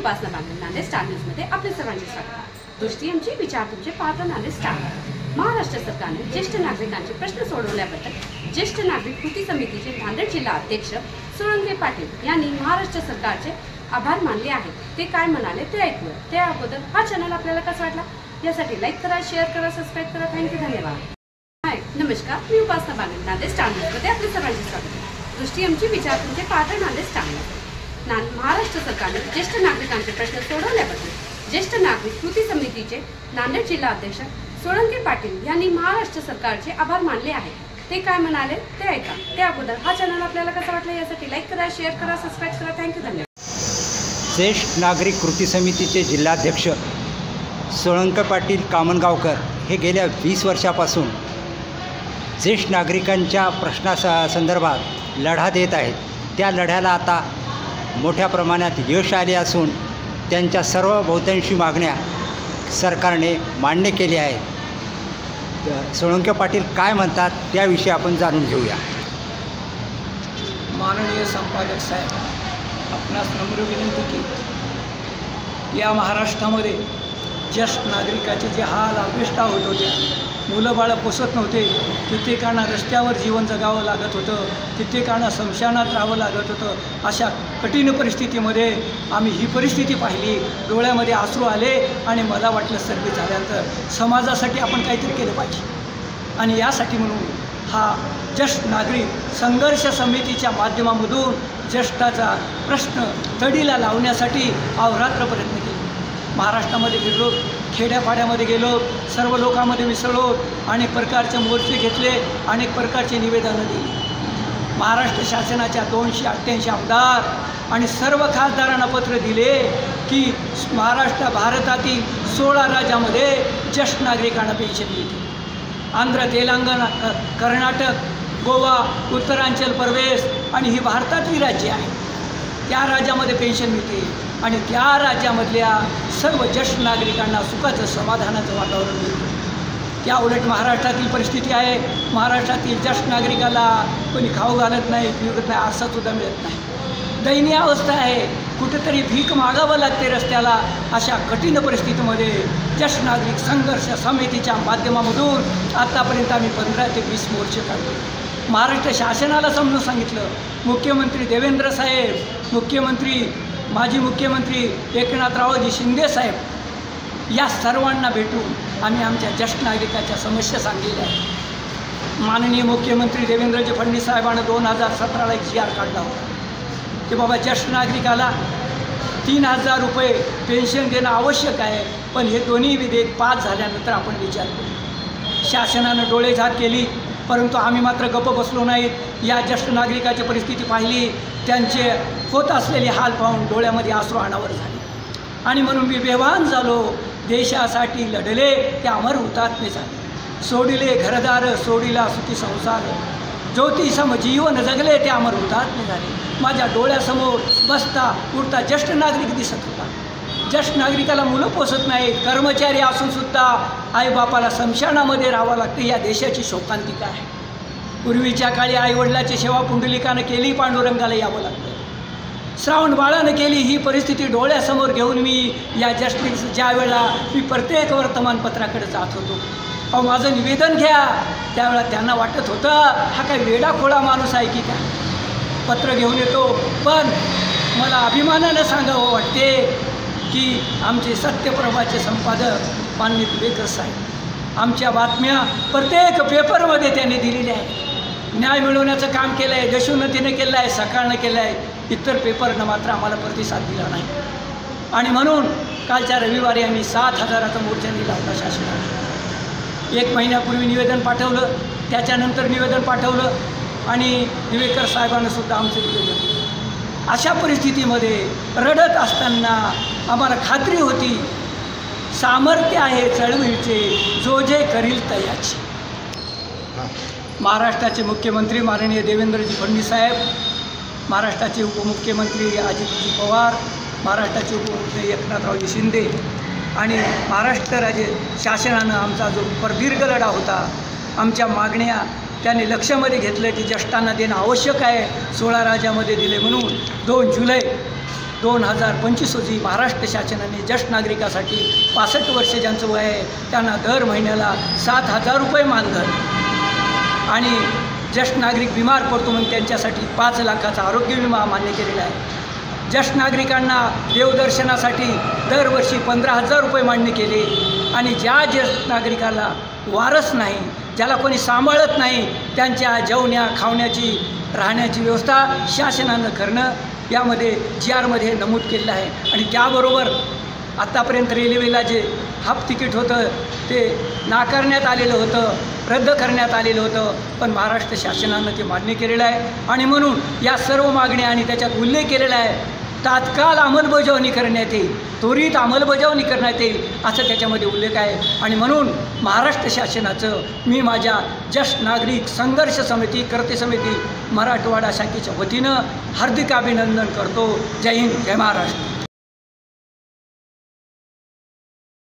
उपासना बांधून नांदेड स्टार न्यूजमध्ये आपले सर्वांचे स्वागत। दृष्टी आमची विचार तुमचे पाहतो नांदेड स्टार। महाराष्ट्र सरकारने ज्येष्ठ नागरिकांचे प्रश्न सोडवल्याबद्दल ज्येष्ठ नागरिक कृती समितीचे नांदेड जिल्हा अध्यक्ष सोळंके पाटील यांनी महाराष्ट्र सरकारचे आभार मानले आहेत। ते काय म्हणाले ते ऐकूया। त्या अगोदर हा चॅनल आपल्याला कसा वाटला यासाठी लाईक करा, शेअर करा, सबस्क्राइब करा। थँक्यू, धन्यवाद। हाय, नमस्कार, मी उपासना बांधून नांदेड स्टार न्यूजमध्ये आपले सर्वांचे स्वागत। दृष्टी आमची विचार तुमचे पाहतो नांदेड स्टार न्यूज। महाराष्ट्र सरकारने ज्येष्ठ नागरिकांचे प्रश्न सोडवल्याबद्दल ज्येष्ठ नागरिक कृती समितीचे नांदेड जिल्हा अध्यक्ष सोळंके पाटील यांनी महाराष्ट्र सरकारचे आभार मानले आहेत। ते काय म्हणाले ते ऐका। त्या अगोदर हा चॅनल आपल्याला कसा वाटला यासाठी लाईक करा, शेअर करा, सबस्क्राइब करा। थँक्यू, धन्यवाद। ज्येष्ठ नागरिक कृती समितीचे जिल्हाध्यक्ष सोळंके पाटील कामनगावकर हे गेल्या 20 वर्षापासून ज्येष्ठ नागरिकांच्या प्रश्नासंदर्भात लढा देत आहेत। त्या लढ्याला आता मोठ्या प्रमाणात यश आले असून त्यांच्या सर्व बहुतांशी मागण्या सरकारने मान्य केल्या आहेत। सोळंके पाटील काय म्हणतात त्याविषयी आपण जाणून घेऊया। माननीय संपादक साहेब, आपणास नम्र विनंती की या महाराष्ट्रामध्ये ज्येष्ठ नागरिकाचे जे हाल अपेष्टा होत होत्या, मुलं बाळं पोसत नव्हते, कित्येकांना रस्त्यावर जीवन जगावं लागत होतं, कित्येकांना स्मशानात राहावं लागत होतं। अशा कठीण परिस्थितीमध्ये आम्ही ही परिस्थिती पाहिली, डोळ्यामध्ये अश्रू आले आणि मला वाटलं सर्व झाल्यानंतर समाजासाठी आपण काहीतरी केलं पाहिजे। आणि यासाठी म्हणून हा ज्येष्ठ नागरिक संघर्ष समितीच्या माध्यमामधून ज्येष्ठाचा प्रश्न तडीला लावण्यासाठी अहोरात्र प्रयत्न केले। महाराष्ट्रामध्ये फिरलो, खेड्यापाड्यामध्ये गेलो, सर्व लोकांमध्ये मिसळलो, अनेक प्रकारचे मोर्चे घेतले, अनेक प्रकारचे निवेदनं दिली। महाराष्ट्र शासनाच्या 288 आमदार आणि सर्व खासदारांना पत्र दिले की भारतातील 16 राज्यामध्ये ज्येष्ठ नागरिकांना पेन्शन मिळते। आंध्र, तेलंगणा, कर्नाटक, गोवा, उत्तरांचल प्रदेश आणि ही भारतातली राज्ये आहेत, त्या राज्यामध्ये पेन्शन मिळते आणि त्या राज्यामधल्या सर्व ज्येष्ठ नागरिकांना सुखाचं समाधानाचं वातावरण मिळतं। त्या उलट महाराष्ट्रातील परिस्थिती आहे, महाराष्ट्रातील ज्येष्ठ नागरिकाला कोणी खाऊ घालत नाही, पिवत नाही, आरसासुद्धा मिळत नाही। दयनीय अवस्था आहे, कुठेतरी भीक मागावं लागते रस्त्याला। अशा कठीण परिस्थितीमध्ये ज्येष्ठ नागरिक संघर्ष समितीच्या माध्यमामधून आत्तापर्यंत आम्ही 15 ते 20 मोर्चे काढले। महाराष्ट्र शासनाला समजून सांगितलं, मुख्यमंत्री देवेंद्र साहेब, माजी मुख्यमंत्री एकनाथरावजी शिंदे साहेब या सर्वांना भेटून आम्ही आमच्या ज्येष्ठ नागरिकाच्या समस्या सांगितल्या आहेत। माननीय मुख्यमंत्री देवेंद्रजी फडणवीस साहेबांना 2017ला एक GR काढला होता की बाबा ज्येष्ठ नागरिकाला 3000 रुपये पेन्शन देणं आवश्यक आहे, पण हे दोन्ही विधेयक पास झाल्यानंतर आपण विचार करू। शासनानं डोळेझाक केली, परंतु आम्ही मात्र गप्प बसलो नाहीत। या ज्येष्ठ नागरिकाची परिस्थिती पाहिली, त्यांचे होत असलेले हाल पाहून डोळ्यामध्ये अश्रू अनावर झाले आणि म्हणून मी बेभान झालो। देशासाठी लढले ते अमर हुतात्मे झाले, सोडिले घरदार सोडिला सुखी संसार, ज्योती सम जीवन जगले ते अमर हुतात्मे झाले। माझ्या डोळ्यासमोर बसता उठता ज्येष्ठ नागरिक दिसत होता। ज्येष्ठ नागरिकाला मुलं पोसत नाहीत, कर्मचारी असूनसुद्धा आईबापाला स्मशानामध्ये राहावं लागते। या देशाची शोकांतिका आहे। पूर्वीच्या काळी आईवडिलाची सेवा पुंडलिकानं केली, पांडुरंगाला यावं लागतं, श्रावण बाळानं केली। ही परिस्थिती डोळ्यासमोर घेऊन मी या ज्येष्ठ ज्या वेळेला मी प्रत्येक वर्तमानपत्राकडे जात होतो, अहो माझं निवेदन घ्या, त्यावेळेला त्यांना वाटत होतं हा काही वेडाखोळा माणूस आहे की काय, पत्र घेऊन येतो। पण मला अभिमानानं सांगावं वाटते की आमचे सत्यप्रभाचे संपादक माननीय पुलेकर साहेब आमच्या बातम्या प्रत्येक पेपरमध्ये त्यांनी दिलेल्या आहे। न्याय मिळवण्याचं काम केलं आहे, देशोन्नतीनं केलं आहे, सकाळनं केलं आहे, इतर पेपरनं मात्र आम्हाला प्रतिसाद दिला नाही। आणि म्हणून कालच्या रविवारी आम्ही 7000चा मोर्चा दिला होता शासनाने। 1 महिन्यापूर्वी निवेदन पाठवलं, त्याच्यानंतर निवेदन पाठवलं आणि दिवेकर साहेबांनासुद्धा आमचं निवेदन दिलं। अशा परिस्थितीमध्ये रडत असताना आम्हाला खात्री होती सामर्थ्य आहे चळवळीचे, जो जे करील तयाची। महाराष्ट्राचे मुख्यमंत्री माननीय देवेंद्रजी फडणवीस साहेब, महाराष्ट्राचे उपमुख्यमंत्री अजितजी पवार, महाराष्ट्राचे उपमुख्यमंत्री एकनाथरावजी शिंदे आणि महाराष्ट्र राज्य शासनानं आमचा जो प्रदीर्घ लढा होता, आमच्या मागण्या त्यांनी लक्षामध्ये घेतलं की ज्येष्ठांना देणं आवश्यक आहे, 16 राज्यामध्ये दिले म्हणून 2 जुलै 2025 रोजी महाराष्ट्र शासनाने ज्येष्ठ नागरिकासाठी 65 वर्ष ज्यांचं वय आहे त्यांना दर महिन्याला 7,000 रुपये मानधन आणि ज्येष्ठ नागरिक बिमार पडतो म्हणून त्यांच्यासाठी 5 लाखाचा आरोग्य विमा मान्य केलेला आहे. ज्येष्ठ नागरिकांना देवदर्शनासाठी दरवर्षी 15,000 रुपये मान्य केले आणि ज्या ज्येष्ठ नागरिकाला वारस नाही, ज्याला कोणी सांभाळत नाही, त्यांच्या जेवण्या खावण्याची राहण्याची व्यवस्था शासनानं करणं यामध्ये GRमध्ये नमूद केलेलं आहे. आणि त्याबरोबर आत्तापर्यंत रेल्वेला जे हाफ तिकीट होतं ते नाकारण्यात आलेलं होतं, रद्द करण्यात आलेलं होतं, पण महाराष्ट्र शासनानं ते मान्य केलेलं आहे. आणि म्हणून या सर्व मागण्या आणि त्याच्यात उल्लेख केलेला आहे तात्काळ अंमलबजावणी करण्यात येईल, त्वरित अंमलबजावणी करण्यात येईल असं त्याच्यामध्ये उल्लेख आहे. आणि म्हणून महाराष्ट्र शासनाचं मी माझ्या ज्येष्ठ नागरिक संघर्ष समिती कृती समिती मराठवाडा शाखेच्या वतीनं हार्दिक अभिनंदन करतो. जय हिंद, जय महाराष्ट्र.